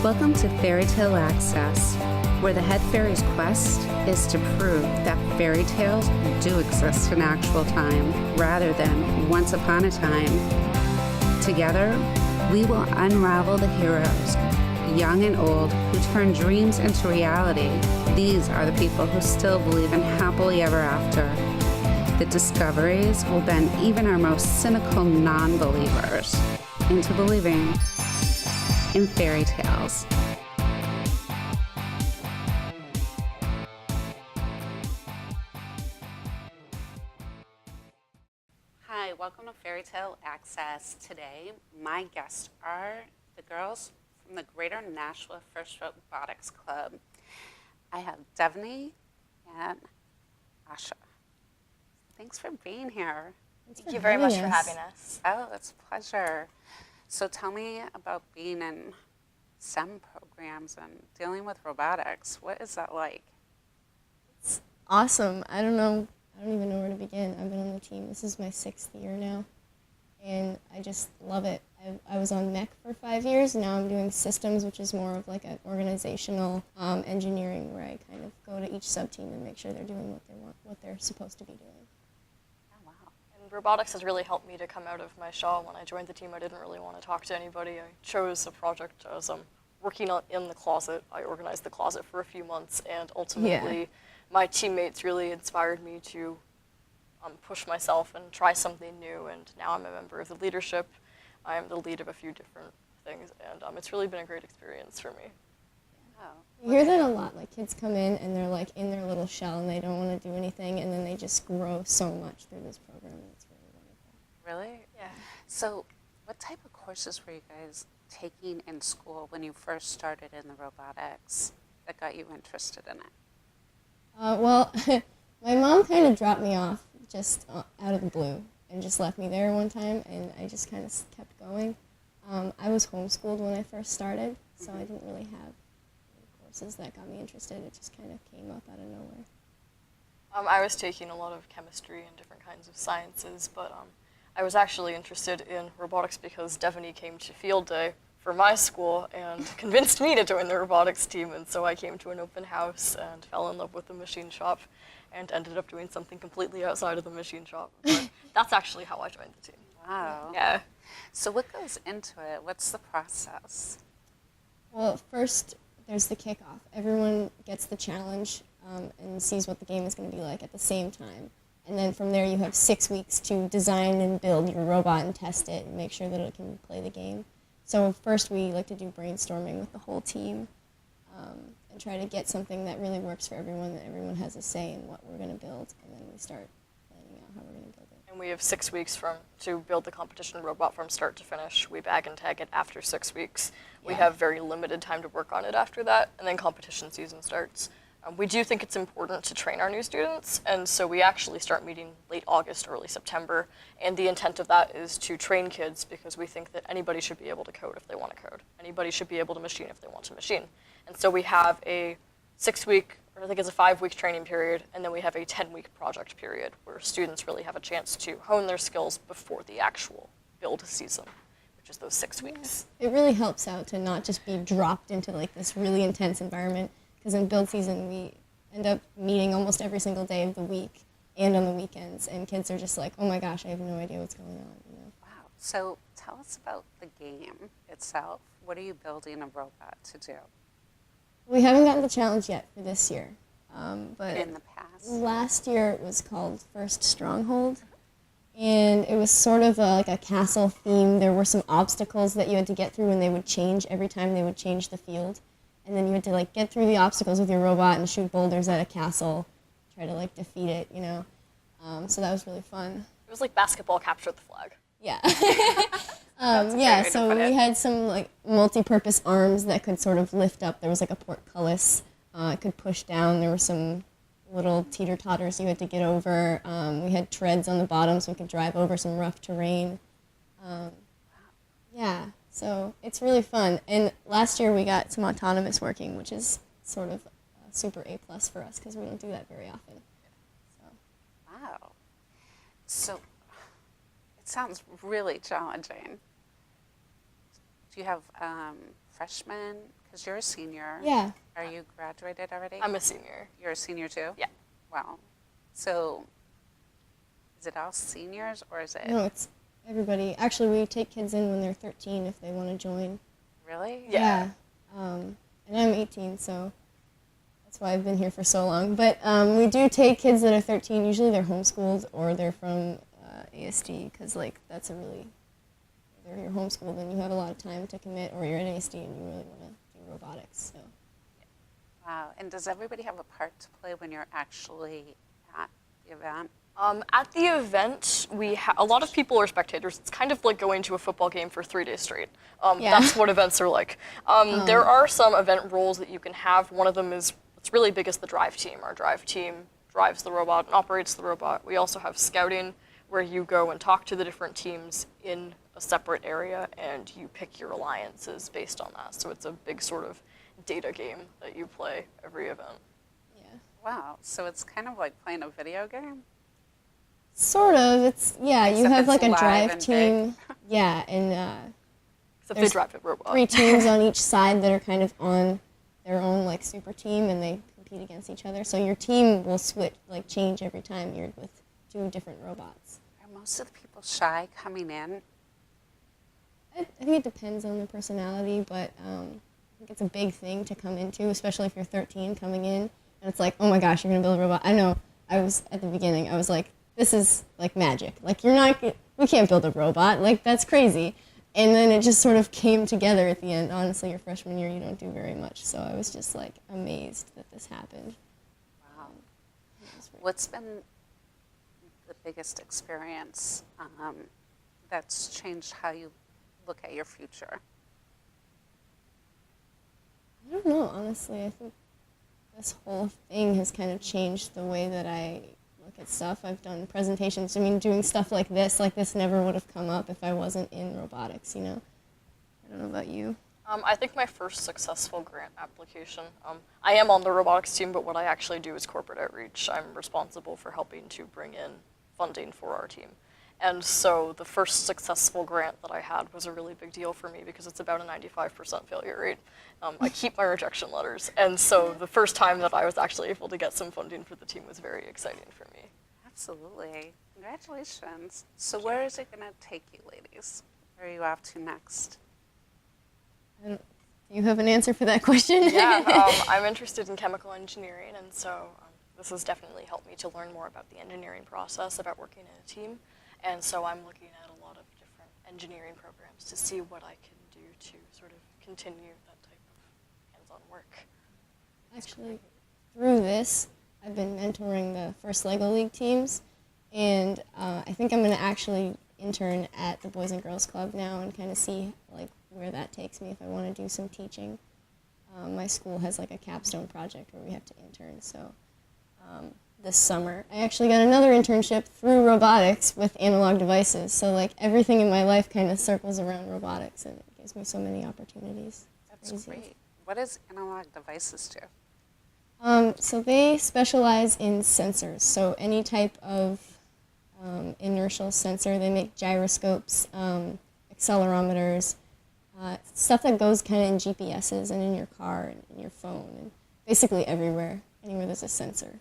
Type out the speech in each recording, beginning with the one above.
Welcome to Fairy Tale Access, where the head fairy's quest is to prove that fairy tales do exist in actual time, rather than once upon a time. Together, we will unravel the heroes, young and old, who turn dreams into reality. These are the people who still believe in happily ever after. The discoveries will bend even our most cynical non-believers into believing in fairy tales. Hi, welcome to Fairy Tale Access. Today, my guests are the girls from the Greater Nashua First Robotics Club. I have Devaney and Asha. Thanks for being here. Thank you very much for having us. Oh, it's a pleasure. So tell me about being in STEM programs and dealing with robotics. What is that like? It's awesome. I don't even know where to begin. I've been on the team. This is my 6th year now, and I just love it. I was on mech for 5 years, and now I'm doing systems, which is more of like an organizational engineering, where I kind of go to each sub-team and make sure they're doing what they want, what they're supposed to be doing. Robotics has really helped me to come out of my shell. When I joined the team, I didn't really want to talk to anybody. I chose a project as I'm working in the closet. I organized the closet for a few months, and ultimately my teammates really inspired me to push myself and try something new, and now I'm a member of the leadership. I'm the lead of a few different things, and it's really been a great experience for me. You hear that a lot, like kids come in and they're like in their little shell and they don't want to do anything, and then they just grow so much through this program, and it's really wonderful. Really? Yeah. So what type of courses were you guys taking in school when you first started in the robotics that got you interested in it? Well, my mom kind of dropped me off just out of the blue and just left me there one time, and I just kind of kept going. I was homeschooled when I first started, so I didn't really have courses that got me interested. It just kind of came up out of nowhere. I was taking a lot of chemistry and different kinds of sciences, but I was actually interested in robotics because Devaney came to field day for my school and convinced me to join the robotics team, and so I came to an open house and fell in love with the machine shop and ended up doing something completely outside of the machine shop. But that's actually how I joined the team. Wow. Yeah. So what goes into it? What's the process? Well, first, there's the kickoff. Everyone gets the challenge and sees what the game is going to be like at the same time. And then from there, you have 6 weeks to design and build your robot and test it and make sure that it can play the game. So first, we like to do brainstorming with the whole team and try to get something that really works for everyone, that everyone has a say in what we're going to build. And then we start planning out how we're going to build it. And we have 6 weeks to build the competition robot from start to finish. We bag and tag it after 6 weeks. We have very limited time to work on it after that, and then competition season starts. We do think it's important to train our new students, and so we actually start meeting late August, early September, and the intent of that is to train kids because we think that anybody should be able to code if they want to code. Anybody should be able to machine if they want to machine. And so we have a 6-week, or I think it's a 5-week training period, and then we have a 10-week project period where students really have a chance to hone their skills before the actual build season, which is those 6 weeks. It really helps out to not just be dropped into like this really intense environment, because in build season we end up meeting almost every single day of the week and on the weekends, and kids are just like, oh my gosh, I have no idea what's going on. You know? Wow. So tell us about the game itself. What are you building a robot to do? We haven't gotten the challenge yet for this year, but in the past? Last year it was called First Stronghold, and it was sort of like a castle theme. There were some obstacles that you had to get through, and they would change every time they would change the field. And then you had to like get through the obstacles with your robot and shoot boulders at a castle, try to like defeat it, you know. So that was really fun. It was like basketball capture the flag. Yeah. So we had some like multi-purpose arms that could sort of lift up. There was like a portcullis. It could push down. There were some little teeter-totters you had to get over. We had treads on the bottom so we could drive over some rough terrain. So it's really fun. And last year we got some autonomous working, which is sort of a super A+ for us because we don't do that very often. Wow. So it sounds really challenging. Do you have freshmen? Because you're a senior. Yeah. Are you graduated already? I'm a senior. You're a senior too? Yeah. Wow. So is it all seniors or is it? No, it's everybody. Actually, we take kids in when they're 13 if they want to join. Really? Yeah. And I'm 18, so that's why I've been here for so long. But we do take kids that are 13. Usually they're homeschooled or they're from ASD, because like that's a really, either you're homeschooled and you have a lot of time to commit, or you're at ASD and you really want to do robotics. So. Wow. And does everybody have a part to play when you're actually at the event? At the event, a lot of people are spectators. It's kind of like going to a football game for 3 days straight. Yeah. That's what events are like. There are some event roles that you can have. One of them is, what's really big, is the drive team. Our drive team drives the robot and operates the robot. We also have scouting, where you go and talk to the different teams in a separate area, and you pick your alliances based on that. So it's a big sort of data game that you play every event. Yeah. Wow. So it's kind of like playing a video game? Sort of. It's, yeah, you Except have it's like a live drive and team. Yeah, and Except There's they drive the robot. 3 teams on each side that are kind of on their own like super team, and they compete against each other. So your team will switch, like change every time you're with 2 different robots. Are most of the people shy coming in? I think it depends on the personality, but I think it's a big thing to come into, especially if you're 13 coming in, and it's like, oh my gosh, you're gonna build a robot. I know. I was at the beginning. I was like, this is like magic. Like we can't build a robot. Like that's crazy. And then it just sort of came together at the end. Honestly, your freshman year, you don't do very much. So I was just like amazed that this happened. Wow. What's been the biggest experience that's changed how you look at your future? I don't know, honestly. I think this whole thing has kind of changed the way that I look at stuff. I've done presentations. I mean, doing stuff like this never would have come up if I wasn't in robotics, you know? I don't know about you. I think my first successful grant application, I am on the robotics team, but what I actually do is corporate outreach. I'm responsible for helping to bring in funding for our team. And so the first successful grant that I had was a really big deal for me because it's about a 95% failure rate. I keep my rejection letters. And so the first time that I was actually able to get some funding for the team was very exciting for me. Absolutely. Congratulations. So where is it going to take you, ladies? Where are you off to next? Do you have an answer for that question? Yeah, I'm interested in chemical engineering, and so this has definitely helped me to learn more about the engineering process, about working in a team. And so I'm looking at a lot of different engineering programs to see what I can do to sort of continue that type of hands-on work. Actually, through this, I've been mentoring the first LEGO League teams, and I think I'm going to actually intern at the Boys and Girls Club now and kind of see like where that takes me if I want to do some teaching. My school has like a capstone project where we have to intern, so this summer I actually got another internship through robotics with analog devices, so like everything in my life kind of circles around robotics, and it gives me so many opportunities. It's That's crazy. great. What does analog devices do? So they specialize in sensors, so any type of inertial sensor. They make gyroscopes, accelerometers, stuff that goes kind of in GPSs and in your car and in your phone, and basically everywhere, anywhere there's a sensor.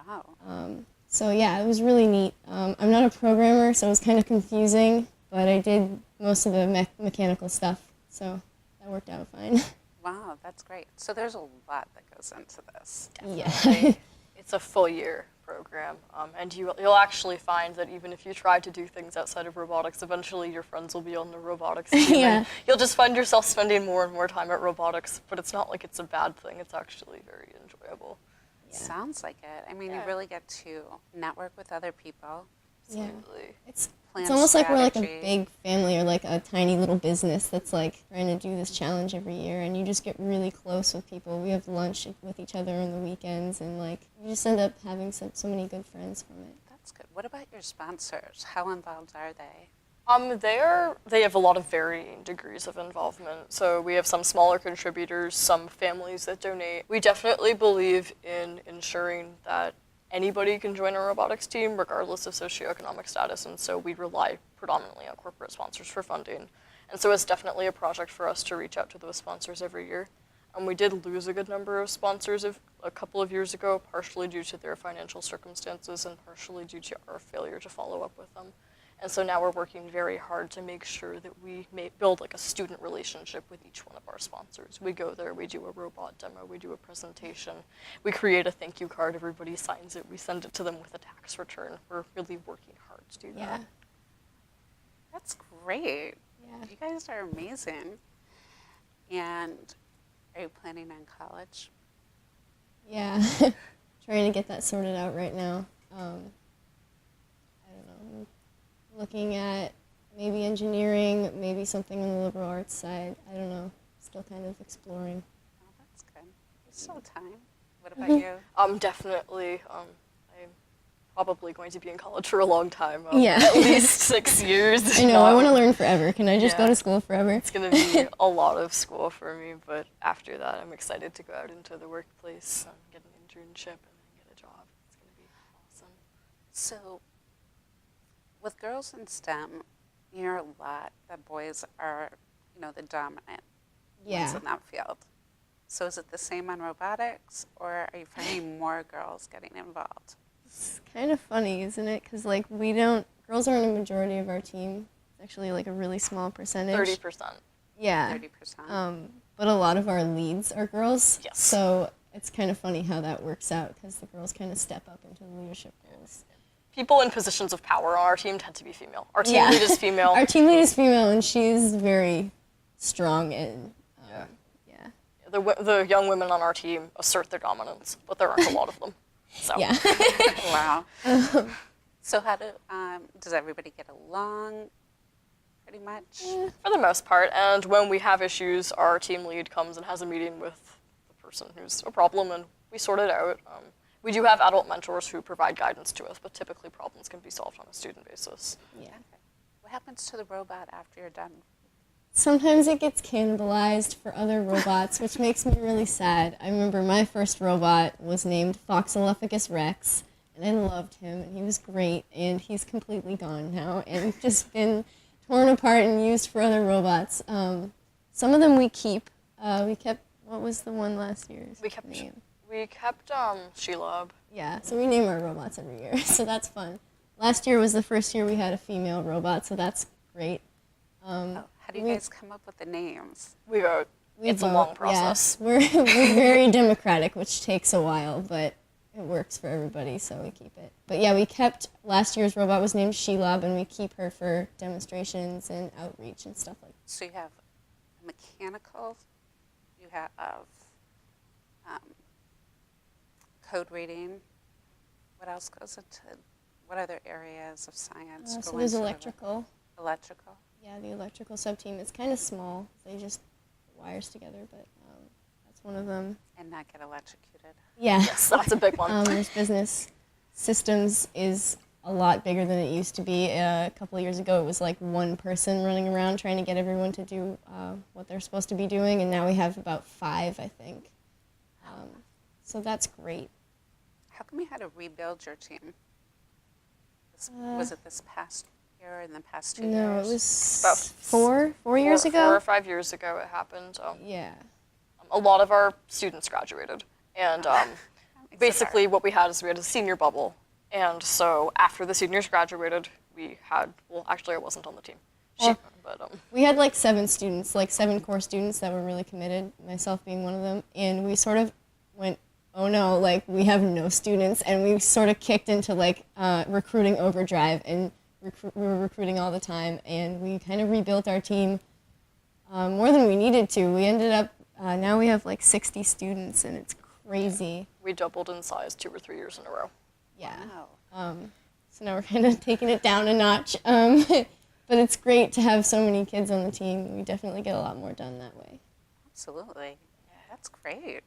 Wow. So yeah, it was really neat. I'm not a programmer, so it was kind of confusing, but I did most of the mechanical stuff, so that worked out fine. Wow, that's great. So there's a lot that goes into this. Yeah. It's a full year program, and you'll actually find that even if you try to do things outside of robotics, eventually your friends will be on the robotics team. Yeah. And you'll just find yourself spending more and more time at robotics, but it's not like it's a bad thing. It's actually very enjoyable. Yeah. Sounds like it. I mean, Yeah. you really get to network with other people. Yeah. Absolutely. It's Plan almost like we're like a strategy. big family or like a tiny little business that's like trying to do this challenge every year, and you just get really close with people. We have lunch with each other on the weekends, and like you just end up having so many good friends from it. That's good. What about your sponsors? How involved are they? They have a lot of varying degrees of involvement. So we have some smaller contributors, some families that donate. We definitely believe in ensuring that anybody can join a robotics team regardless of socioeconomic status, and so we rely predominantly on corporate sponsors for funding. And so it's definitely a project for us to reach out to those sponsors every year. And we did lose a good number of sponsors a couple of years ago, partially due to their financial circumstances and partially due to our failure to follow up with them. And so now we're working very hard to make sure that we build like a student relationship with each one of our sponsors. We go there, we do a robot demo, we do a presentation, we create a thank you card, everybody signs it, we send it to them with a tax return. We're really working hard to do that. Yeah. That's great. Yeah. You guys are amazing. And are you planning on college? Yeah. Trying to get that sorted out right now. I don't know. I'm looking at maybe engineering, maybe something on the liberal arts side. I don't know. Still kind of exploring. Oh, that's good. There's still time. What about you? Definitely. I'm probably going to be in college for a long time. Yeah. At least 6 years. I know. I want to learn forever. Can I just go Yeah. to school forever? It's going to be a lot of school for me, but after that, I'm excited to go out into the workplace and get an internship and then get a job. It's going to be awesome. So, with girls in STEM, you hear a lot that boys are, the dominant ones Yeah. in that field. So is it the same on robotics, or are you finding more girls getting involved? It's kind of funny, isn't it? Because, like, girls aren't a majority of our team. It's actually, like, a really small percentage. 30%. Yeah. 30%. But a lot of our leads are girls. Yes. So it's kind of funny how that works out because the girls kind of step up into the leadership roles. People in positions of power on our team tend to be female. Our team Yeah. lead is female. Our team lead is female, and she's very strong and, yeah. The young women on our team assert their dominance, but there aren't a lot of them. So. Yeah. Wow. So how does everybody get along pretty much? For the most part, and when we have issues, our team lead comes and has a meeting with the person who's a problem, and we sort it out. We do have adult mentors who provide guidance to us, but typically problems can be solved on a student basis. Yeah. What happens to the robot after you're done? Sometimes it gets cannibalized for other robots, which makes me really sad. I remember my first robot was named Foxalophicus Rex, and I loved him, and he was great, and he's completely gone now, and just been torn apart and used for other robots. Some of them we keep. We kept, what was the one last year's name? We kept Shelob. Yeah, so we name our robots every year, so that's fun. Last year was the first year we had a female robot, so that's great. How do you guys come up with the names? We vote. It's a long process. Yeah. We're very democratic, which takes a while, but it works for everybody, so we keep it. But yeah, we kept, last year's robot was named Shelob, and we keep her for demonstrations and outreach and stuff like that. So you have a mechanical, you have code reading. What else goes into, what other areas of science So go there's into electrical. Electrical? Yeah, the electrical sub-team. It's kind of small. They just put wires together, but that's one of them. And not get electrocuted. Yeah. Yes, that's a big one. There's business systems is a lot bigger than it used to be. A couple of years ago, it was like one person running around trying to get everyone to do what they're supposed to be doing, and now we have about 5, I think. So that's great. How come you had to rebuild your team? Was it this past year or in the past 2 years? No, it was About 4 years ago. 4 or 5 years ago it happened. Yeah. A lot of our students graduated, and basically what we had is we had a senior bubble, and so after the seniors graduated, we had, well, actually I wasn't on the team. We had like 7 students, like 7 core students that were really committed, myself being one of them, and we sort of went, oh no, like we have no students, and we sort of kicked into like recruiting overdrive, and we were recruiting all the time, and we kind of rebuilt our team more than we needed to. We ended up, now we have like 60 students, and it's crazy. We doubled in size 2 or 3 years in a row. Yeah. Wow. So now we're kind of taking it down a notch. But it's great to have so many kids on the team. We definitely get a lot more done that way. Absolutely. That's great.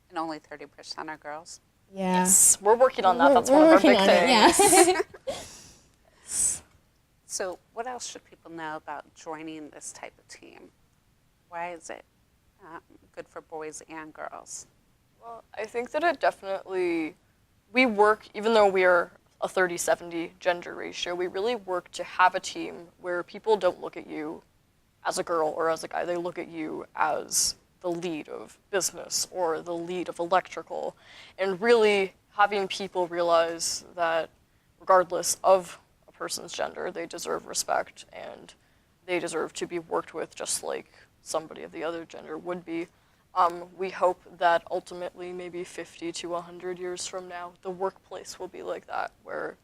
And only 30% are girls. Yeah. Yes, we're working on that. We're- That's we're one of our working big on it, things. yeah. So what else should people know about joining this type of team? Why is it good for boys and girls? Well, I think that it definitely, we work, even though we are a 30-70 gender ratio, we really work to have a team where people don't look at you as a girl or as a guy. They look at you as the lead of business or the lead of electrical, and really having people realize that regardless of a person's gender, they deserve respect and they deserve to be worked with just like somebody of the other gender would be. We hope that ultimately, maybe 50 to 100 years from now, the workplace will be like that, where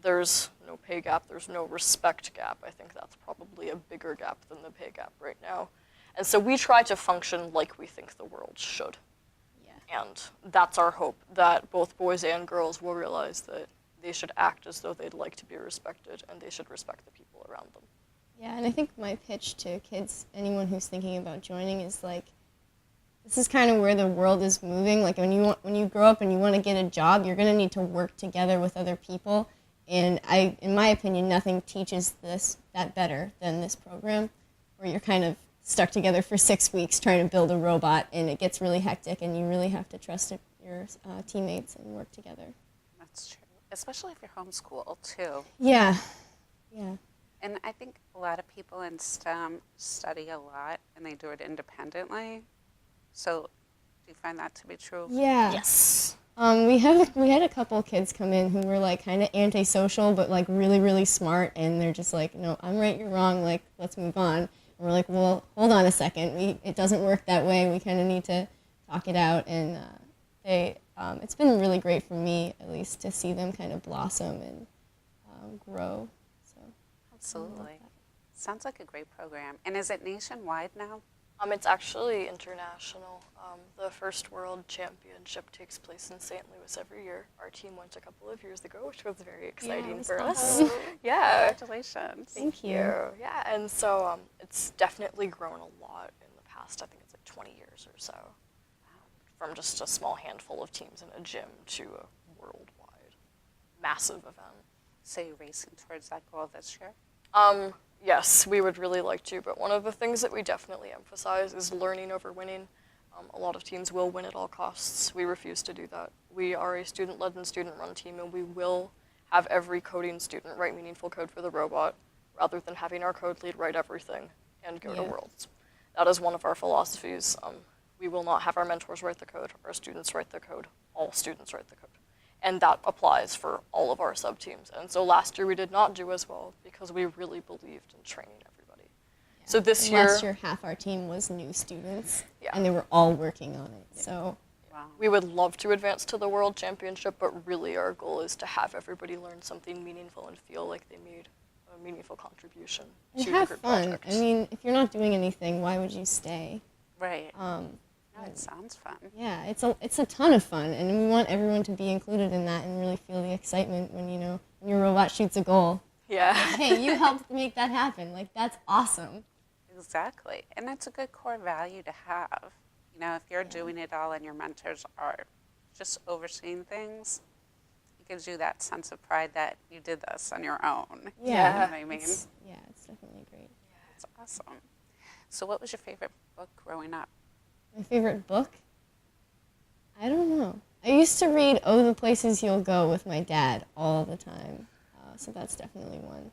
there's no pay gap, there's no respect gap. I think that's probably a bigger gap than the pay gap right now. And so we try to function like we think the world should. Yeah. And that's our hope, that both boys and girls will realize that they should act as though they'd like to be respected, and they should respect the people around them. Yeah, and I think my pitch to kids, anyone who's thinking about joining, is like, this is kind of where the world is moving. Like when you grow up and you want to get a job, you're going to need to work together with other people. And in my opinion, nothing teaches that better than this program, where you're kind of stuck together for 6 weeks trying to build a robot, and it gets really hectic, and you really have to trust your teammates and work together. That's true, especially if you're homeschooled too. Yeah, yeah. And I think a lot of people in STEM study a lot and they do it independently. So do you find that to be true? Yeah. Yes. We had a couple kids come in who were like kind of antisocial, but like really, really smart, and they're just like, no, I'm right, you're wrong, like, let's move on. And we're like, well, hold on a second, it doesn't work that way, we kind of need to talk it out, and it's been really great for me, at least, to see them kind of blossom and grow. So Absolutely. Sounds like a great program. And is it nationwide now? It's actually international. The first World Championship takes place in St. Louis every year. Our team went a couple of years ago, which was very exciting for us. Yeah. Congratulations. thank you. Yeah, and so it's definitely grown a lot in the past, I think it's like 20 years or so. From just a small handful of teams in a gym to a worldwide, massive event. So you're racing towards that goal this year? Yes, we would really like to, but one of the things that we definitely emphasize is learning over winning. A lot of teams will win at all costs. We refuse to do that. We are a student-led and student-run team, and we will have every coding student write meaningful code for the robot, rather than having our code lead write everything and go to Yeah. Worlds. That is one of our philosophies. We will not have our mentors write the code, our students write the code, all students write the code. And that applies for all of our sub-teams. And so last year we did not do as well because we really believed in training everybody. Yeah. So this And year, last year, half our team was new students, Yeah. and they were all working on it. So Wow. we would love to advance to the World Championship, but really our goal is to have everybody learn something meaningful and feel like they made a meaningful contribution and to have the group fun. project. I mean, if you're not doing anything, why would you stay? Right. No, it sounds fun. Yeah, it's a ton of fun, and we want everyone to be included in that and really feel the excitement when when your robot shoots a goal. Yeah. Hey, you helped make that happen. Like, that's awesome. Exactly. And that's a good core value to have. You know, if you're doing it all and your mentors are just overseeing things, it gives you that sense of pride that you did this on your own. Yeah, You know what I mean? it's definitely great. It's awesome. So what was your favorite book growing up? My favorite book? I don't know. I used to read Oh, the Places You'll Go with my dad all the time, so that's definitely one.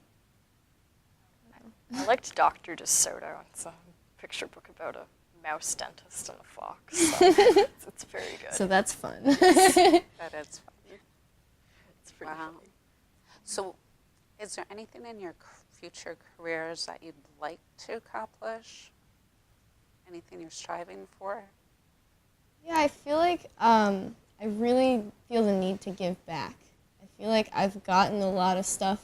I liked Dr. DeSoto. It's a picture book about a mouse dentist and a fox. So it's very good. So that's fun. That is fun. It's pretty Wow. funny. So is there anything in your future careers that you'd like to accomplish? Anything you're striving for? Yeah, I feel like I really feel the need to give back. I feel like I've gotten a lot of stuff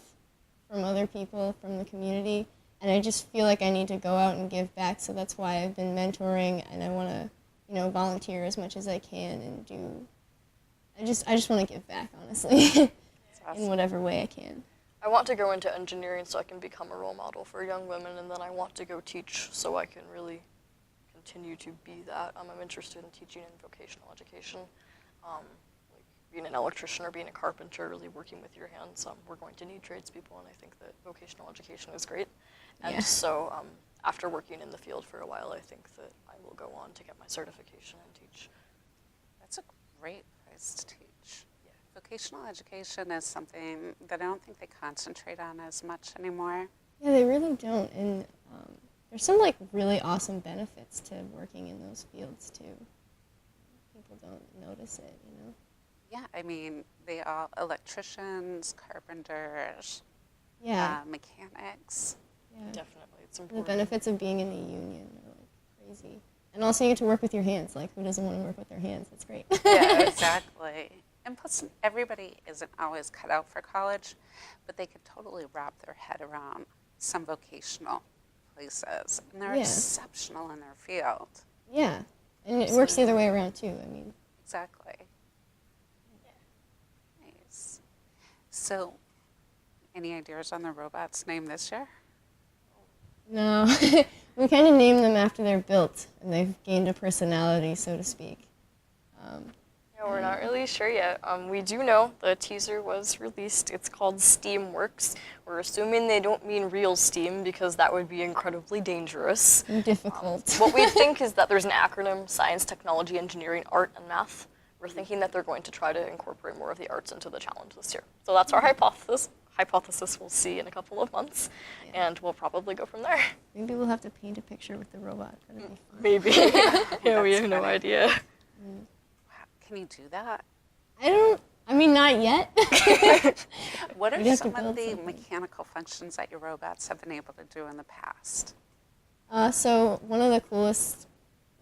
from other people, from the community, and I just feel like I need to go out and give back. So that's why I've been mentoring, and I want to, volunteer as much as I can and do. I just want to give back, honestly, That's awesome. in whatever way I can. I want to go into engineering so I can become a role model for young women, and then I want to go teach so I can really continue to be that. I'm interested in teaching in vocational education, like being an electrician or being a carpenter, really working with your hands. We're going to need tradespeople, and I think that vocational education is great. And Yeah. so after working in the field for a while, I think that I will go on to get my certification and teach. That's a great place to teach. Yeah. Vocational education is something that I don't think they concentrate on as much anymore. Yeah, they really don't, and there's some like really awesome benefits to working in those fields too. People don't notice it, you know. Yeah, I mean, they all electricians, carpenters, Yeah, mechanics. yeah. Definitely, it's The important. benefits of being in the union are like crazy. And also you get to work with your hands. Like, who doesn't want to work with their hands? That's great. Yeah, exactly. And plus, everybody isn't always cut out for college, but they could totally wrap their head around some vocational places, and they're Yeah. exceptional in their field. Yeah, and it works the other way around too. I mean, Exactly. Nice. So, any ideas on the robot's name this year? no, we kind of name them after they're built, and they've gained a personality, so to speak. Yeah, we're not really sure yet. We do know the teaser was released. It's called Steamworks. We're assuming they don't mean real steam because that would be incredibly dangerous. Difficult. What we think is that there's an acronym: science, technology, engineering, art, and math. We're thinking that they're going to try to incorporate more of the arts into the challenge this year. So that's our hypothesis. We'll see in a couple of months, and we'll probably go from there. Maybe we'll have to paint a picture with the robot. That'd be fun. Maybe. Yeah, we have no funny. idea. Wow, can you do that? I mean, not yet. What We'd are have to some of build the something. mechanical functions that your robots have been able to do in the past? So one of the coolest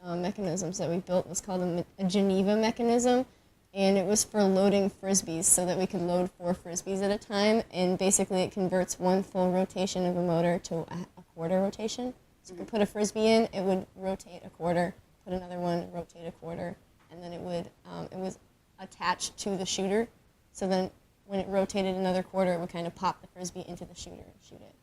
mechanisms that we built was called a Geneva mechanism, and it was for loading frisbees so that we could load 4 frisbees at a time, and basically it converts one full rotation of a motor to a quarter rotation. So you could put a frisbee in, it would rotate a quarter, put another one, rotate a quarter, and then it was attached to the shooter, so then when it rotated another quarter, it would kind of pop the frisbee into the shooter and shoot it.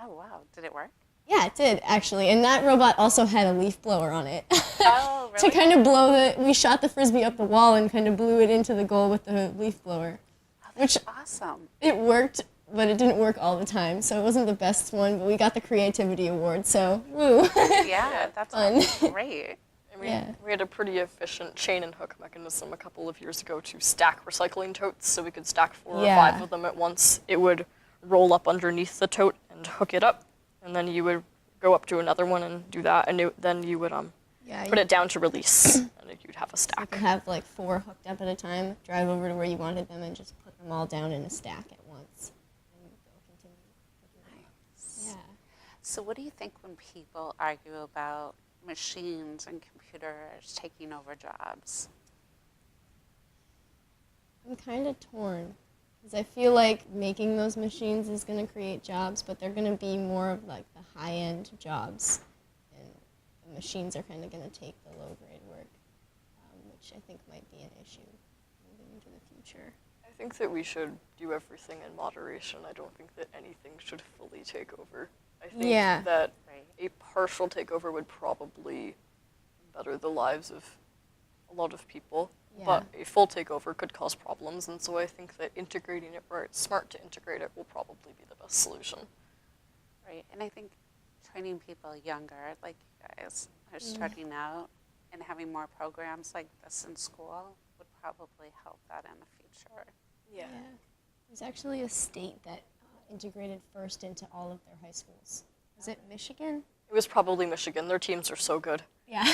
Oh, wow. Did it work? Yeah, it did, actually. And that robot also had a leaf blower on it. Oh, To really? kind of we shot the frisbee up the wall and kind of blew it into the goal with the leaf blower. Oh, that's Which awesome. it worked, but it didn't work all the time. So it wasn't the best one, but we got the creativity award. So woo. Yeah, that's Fun. great. And Yeah. we had a pretty efficient chain and hook mechanism a couple of years ago to stack recycling totes, so we could stack 4 or Yeah. 5 of them at once. It would roll up underneath the tote and hook it up, and then you would go up to another one and do that, and then you would Yeah, put it down to release, and you'd have a you stack. could have like 4 hooked up at a time, drive over to where you wanted them, and just put them all down in a stack at once. And go continue. Yeah. So, what do you think when people argue about machines and computers taking over jobs? I'm kind of torn because I feel like making those machines is going to create jobs, but they're going to be more of like the high-end jobs, and the machines are kind of going to take the low-grade work, which I think might be an issue moving into the future. I think that we should do everything in moderation. I don't think that anything should fully take over. I think Yeah. that Right. a partial takeover would probably better the lives of a lot of people. Yeah. But a full takeover could cause problems, and so I think that integrating it where it's smart to integrate it will probably be the best solution. Right. And I think training people younger, like you guys, are starting out and having more programs like this in school would probably help that in the future. Yeah. There's actually a state that integrated first into all of their high schools. Is it Michigan? It was probably Michigan. Their teams are so good. Yeah.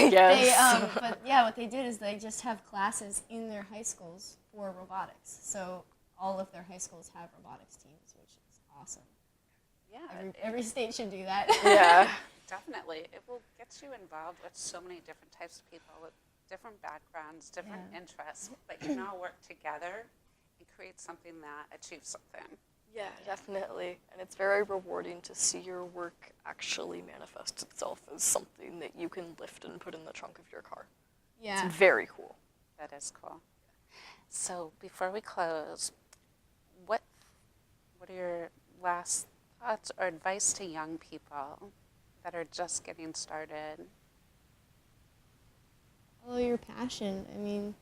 Yes. But yeah, what they did is they just have classes in their high schools for robotics. So all of their high schools have robotics teams, which is awesome. Yeah, Every state should do that. Yeah. definitely. It will get you involved with so many different types of people with different backgrounds, different Yeah. interests, but you can all work together and create something that achieves something. Yeah, definitely. And it's very rewarding to see your work actually manifest itself as something that you can lift and put in the trunk of your car. Yeah. It's very cool. That is cool. So before we close, what are your last thoughts or advice to young people that are just getting started? Follow your passion. I mean,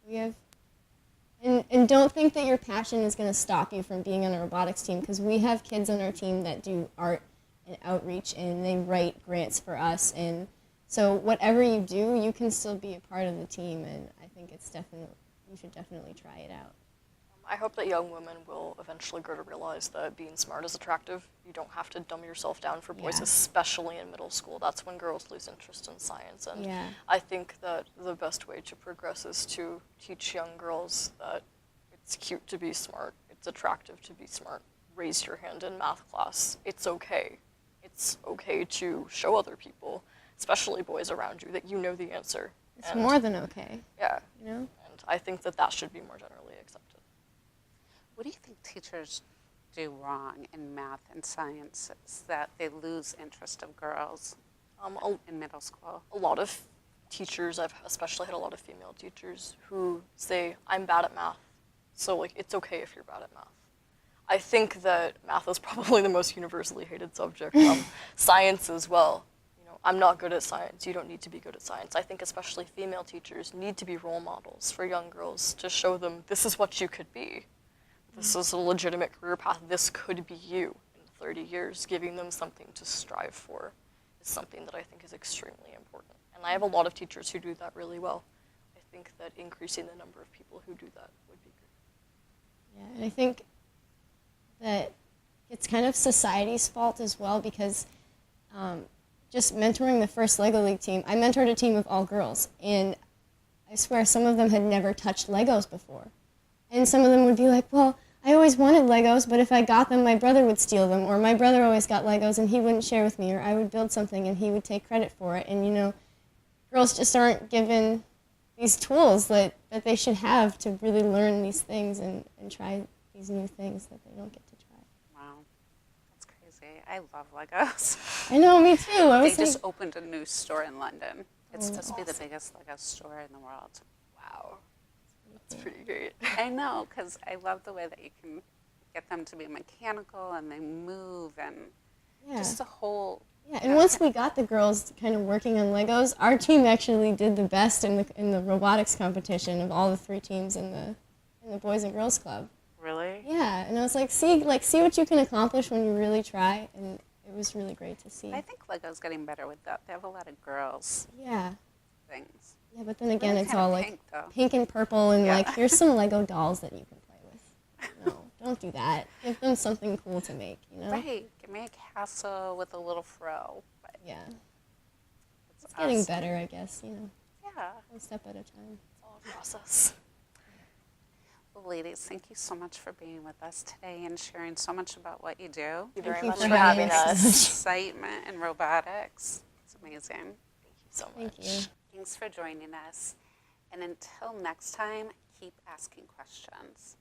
we have, and don't think that your passion is going to stop you from being on a robotics team, because we have kids on our team that do art and outreach, and they write grants for us, and so whatever you do, you can still be a part of the team, and I think it's definitely, you should definitely try it out. I hope that young women will eventually grow to realize that being smart is attractive. You don't have to dumb yourself down for boys, Yeah. especially in middle school. That's when girls lose interest in science. And Yeah. I think that the best way to progress is to teach young girls that it's cute to be smart, it's attractive to be smart. Raise your hand in math class. It's okay. It's okay to show other people, especially boys around you, that you know the answer. It's And, more than okay, yeah, you know? and I think that that should be more generally accepted. What do you think teachers do wrong in math and sciences that they lose interest of girls in middle school? A lot of teachers, I've especially had a lot of female teachers who say, I'm bad at math, so like it's okay if you're bad at math. I think that math is probably the most universally hated subject. Science as well. You know, I'm not good at science. You don't need to be good at science. I think especially female teachers need to be role models for young girls to show them this is what you could be. This is a legitimate career path. This could be you in 30 years. Giving them something to strive for is something that I think is extremely important. And I have a lot of teachers who do that really well. I think that increasing the number of people who do that would be good. Yeah, and I think that it's kind of society's fault as well because just mentoring the first LEGO League team, I mentored a team of all girls, and I swear some of them had never touched Legos before. And some of them would be like, well, I always wanted Legos, but if I got them, my brother would steal them, or my brother always got Legos and he wouldn't share with me, or I would build something and he would take credit for it. And, you know, girls just aren't given these tools that they should have to really learn these things and try these new things that they don't get to try. Wow, that's crazy. I love Legos. I know, me too. I They was just like, opened a new store in London. It's supposed to be the awesome. biggest Lego store in the world. Wow. That's pretty great. I know, because I love the way that you can get them to be mechanical and they move and yeah. just the whole. Yeah, and once we got the girls kind of working on Legos, our team actually did the best in the robotics competition of all the 3 teams in the Boys and Girls Club. Really? Yeah, and I was like, see what you can accomplish when you really try, and it was really great to see. I think Lego's getting better with that. They have a lot of girls Yeah, things. yeah, but then again, Really it's kinda all like pink, though. pink and purple, and Yeah. like here's some Lego dolls that you can play with. No, don't do that. Give them something cool to make, you know? Right. Give me a castle with a little fro. But Yeah, it's it's getting awesome. better, I guess. You know, Yeah. one step at a time. It's all a process. Well, ladies, thank you so much for being with us today and sharing so much about what you do. Thank you Thank very you much for for having having us. us. Excitement in robotics. It's amazing. Thank you so Thank much. you. Thanks for joining us. And until next time, keep asking questions.